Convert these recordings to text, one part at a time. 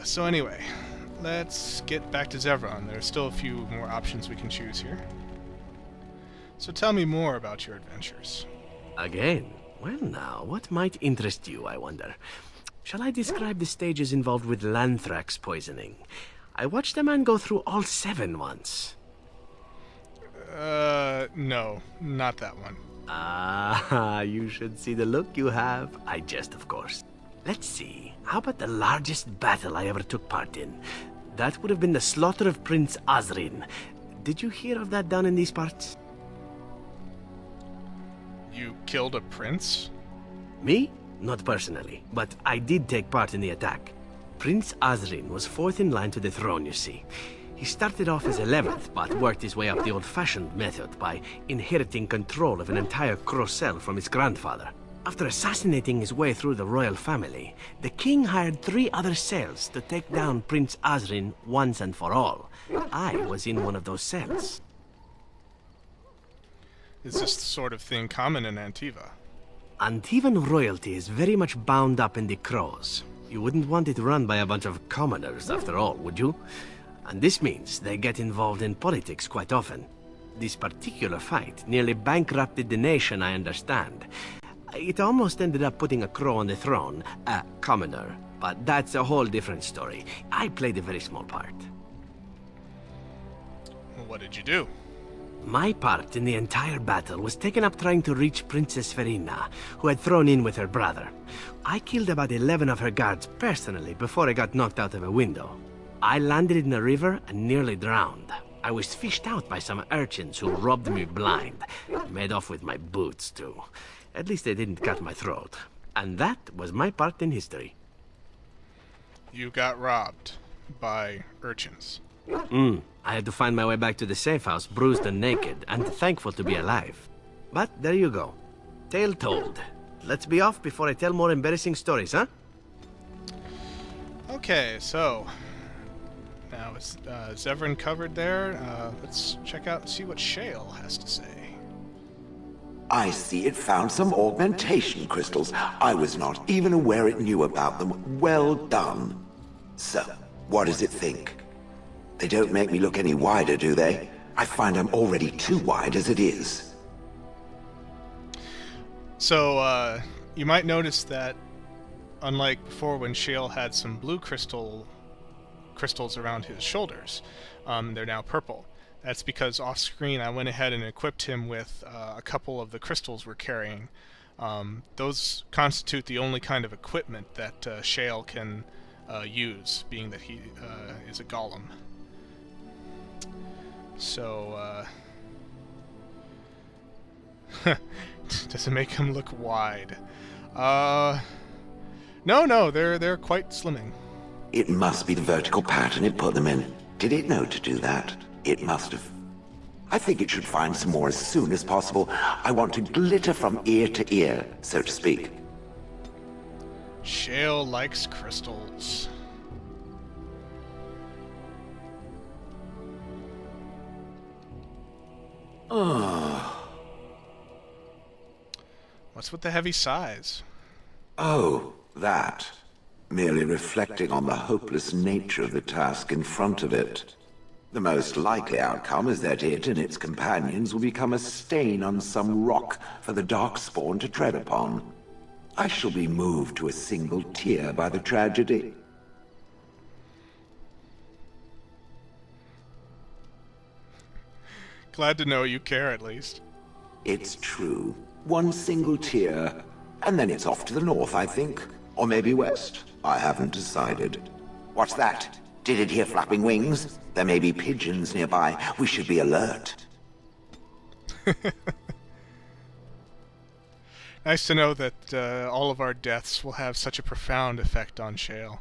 So anyway, let's get back to Zevran. There are still a few more options we can choose here. So tell me more about your adventures. Again? Well now, what might interest you, I wonder? Shall I describe the stages involved with Lanthrax poisoning? I watched a man go through all 7 once. No, not that one. Ah, you should see the look you have. I jest, of course. Let's see, how about the largest battle I ever took part in? That would have been the slaughter of Prince Azrin. Did you hear of that down in these parts? You killed a prince? Me? Not personally, but I did take part in the attack. Prince Azrin was 4th in line to the throne, you see. He started off as 11th, but worked his way up the old-fashioned method by inheriting control of an entire Crocel from his grandfather. After assassinating his way through the royal family, the king hired 3 other cells to take down Prince Azrin once and for all. I was in one of those cells. Is this the sort of thing common in Antiva? Antivan royalty is very much bound up in the crows. You wouldn't want it run by a bunch of commoners, after all, would you? And this means they get involved in politics quite often. This particular fight nearly bankrupted the nation, I understand. It almost ended up putting a crow on the throne, a commoner. But that's a whole different story. I played a very small part. Well, what did you do? My part in the entire battle was taken up trying to reach Princess Verina, who had thrown in with her brother. I killed about 11 of her guards personally before I got knocked out of a window. I landed in a river and nearly drowned. I was fished out by some urchins who robbed me blind. Made off with my boots, too. At least they didn't cut my throat. And that was my part in history. You got robbed by urchins. I had to find my way back to the safe house, bruised and naked, and thankful to be alive. But there you go. Tale told. Let's be off before I tell more embarrassing stories, huh? Okay, so now is Zevran covered there? Let's check out and see what Shale has to say. I see it found some augmentation crystals. I was not even aware it knew about them. Well done. So, what does it think? They don't make me look any wider, do they? I find I'm already too wide as it is. So, you might notice that, unlike before when Shale had some blue crystals around his shoulders, they're now purple. That's because off-screen I went ahead and equipped him with a couple of the crystals we're carrying. Those constitute the only kind of equipment that Shale can use, being that he is a golem. So, does it make him look wide? No, they're quite slimming. It must be the vertical pattern it put them in. Did it know to do that? It must have. I think it should find some more as soon as possible. I want to glitter from ear to ear, so to speak. Shale likes crystals. What's with the heavy sighs? Oh, that. Merely reflecting on the hopeless nature of the task in front of it. The most likely outcome is that it and its companions will become a stain on some rock for the Darkspawn to tread upon. I shall be moved to a single tear by the tragedy. Glad to know you care, at least. It's true. One single tear, and then it's off to the north, I think. Or maybe west. I haven't decided. What's that? Did it hear flapping wings? There may be pigeons nearby. We should be alert. Nice to know that all of our deaths will have such a profound effect on Shale.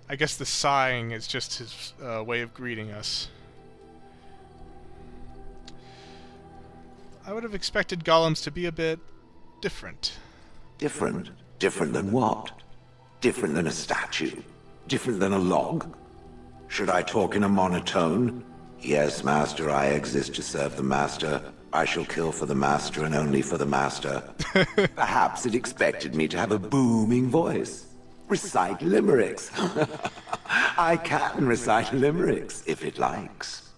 I guess the sighing is just his way of greeting us. I would have expected golems to be a bit different. Different? Different than what? Different than a statue? Different than a log? Should I talk in a monotone? Yes, Master, I exist to serve the Master. I shall kill for the master and only for the master. Perhaps it expected me to have a booming voice. Recite limericks. I can recite limericks, if it likes.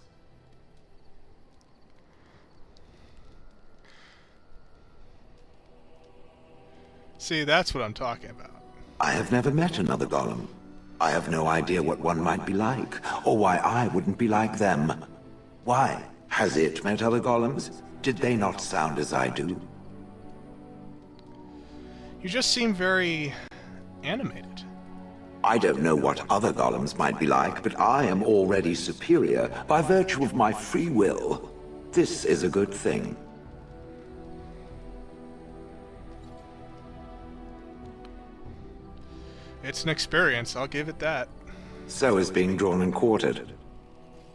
See, that's what I'm talking about. I have never met another golem. I have no idea what one might be like, or why I wouldn't be like them. Why? Has it met other golems? Did they not sound as I do? You just seem very animated. I don't know what other golems might be like, but I am already superior by virtue of my free will. This is a good thing. It's an experience, I'll give it that. So is being drawn and quartered.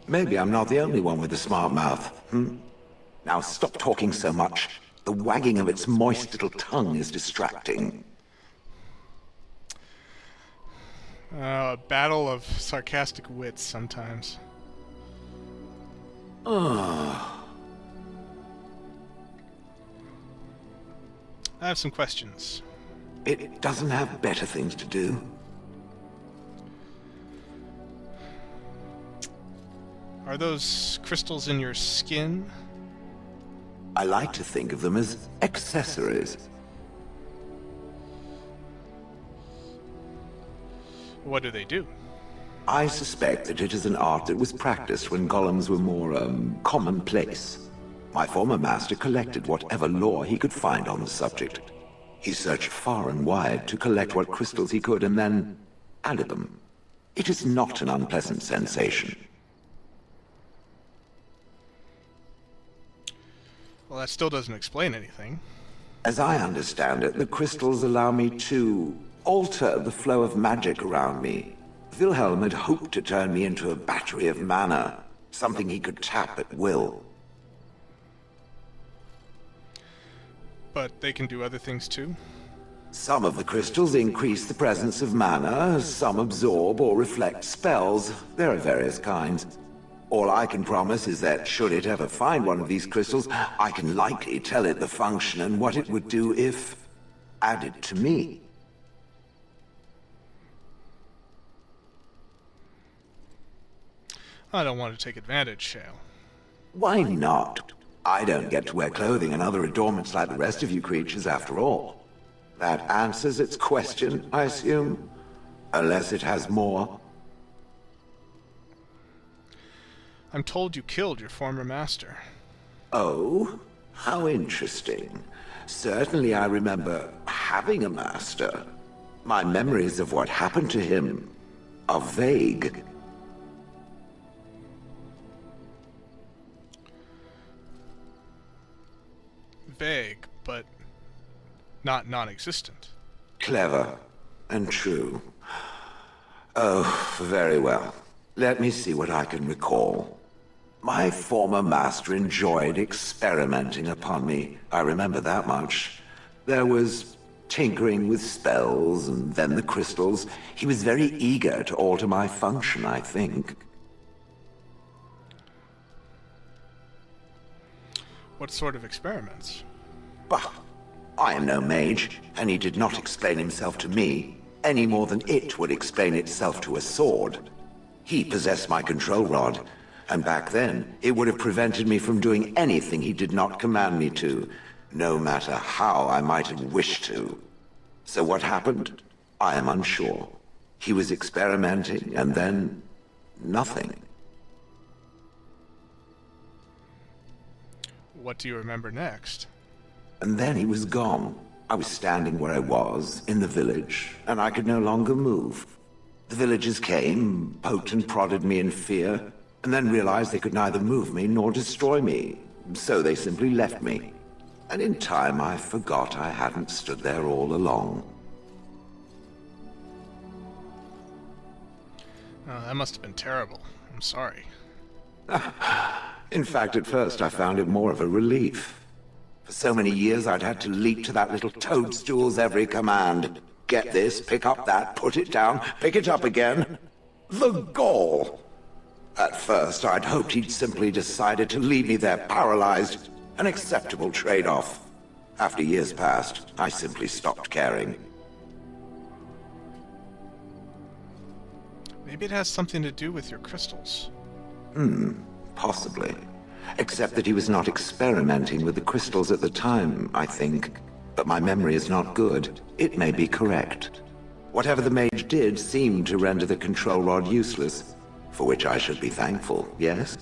Maybe I'm not the only one with a smart mouth, Now stop talking so much. The wagging of its moist little tongue is distracting. A battle of sarcastic wits sometimes. Ah. I have some questions. It doesn't have better things to do. Are those crystals in your skin? I like to think of them as accessories. What do they do? I suspect that it is an art that was practiced when golems were more, commonplace. My former master collected whatever lore he could find on the subject. He searched far and wide to collect what crystals he could and then added them. It is not an unpleasant sensation. Well, that still doesn't explain anything. As I understand it, the crystals allow me to alter the flow of magic around me. Wilhelm had hoped to turn me into a battery of mana, something he could tap at will. But they can do other things too? Some of the crystals increase the presence of mana, some absorb or reflect spells. There are various kinds. All I can promise is that should it ever find one of these crystals, I can likely tell it the function and what it would do if added to me. I don't want to take advantage, Shale. Why not? I don't get to wear clothing and other adornments like the rest of you creatures after all. That answers its question, I assume? Unless it has more. I'm told you killed your former master. Oh, how interesting. Certainly I remember having a master. My memories of what happened to him are vague. Vague, but not non-existent. Clever and true. Oh, very well. Let me see what I can recall. My former master enjoyed experimenting upon me. I remember that much. There was tinkering with spells, and then the crystals. He was very eager to alter my function, I think. What sort of experiments? Bah! I am no mage, and he did not explain himself to me, any more than it would explain itself to a sword. He possessed my control rod, and back then, it would have prevented me from doing anything he did not command me to, no matter how I might have wished to. So what happened? I am unsure. He was experimenting, and then nothing. What do you remember next? And then he was gone. I was standing where I was, in the village, and I could no longer move. The villagers came, poked and prodded me in fear, and then realized they could neither move me nor destroy me. So they simply left me. And in time I forgot I hadn't stood there all along. Oh, that must have been terrible. I'm sorry. In fact, at first I found it more of a relief. For so many years I'd had to leap to that little toadstool's every command. Get this, pick up that, put it down, pick it up again. The gall! At first I'd hoped he'd simply decided to leave me there paralyzed. An acceptable trade-off. After years passed, I simply stopped caring. Maybe it has something to do with your crystals. Possibly. Except that he was not experimenting with the crystals at the time, I think. But my memory is not good. It may be correct. Whatever the mage did seemed to render the control rod useless, for which I should be thankful, yes?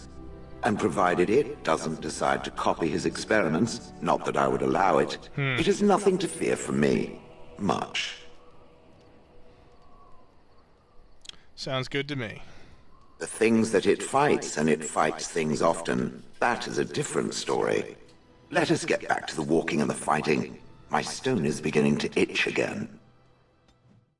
And provided it doesn't decide to copy his experiments, not that I would allow it, it is nothing to fear from me. Much. Sounds good to me. The things that it fights, and it fights things often, that is a different story. Let us get back to the walking and the fighting. My stone is beginning to itch again.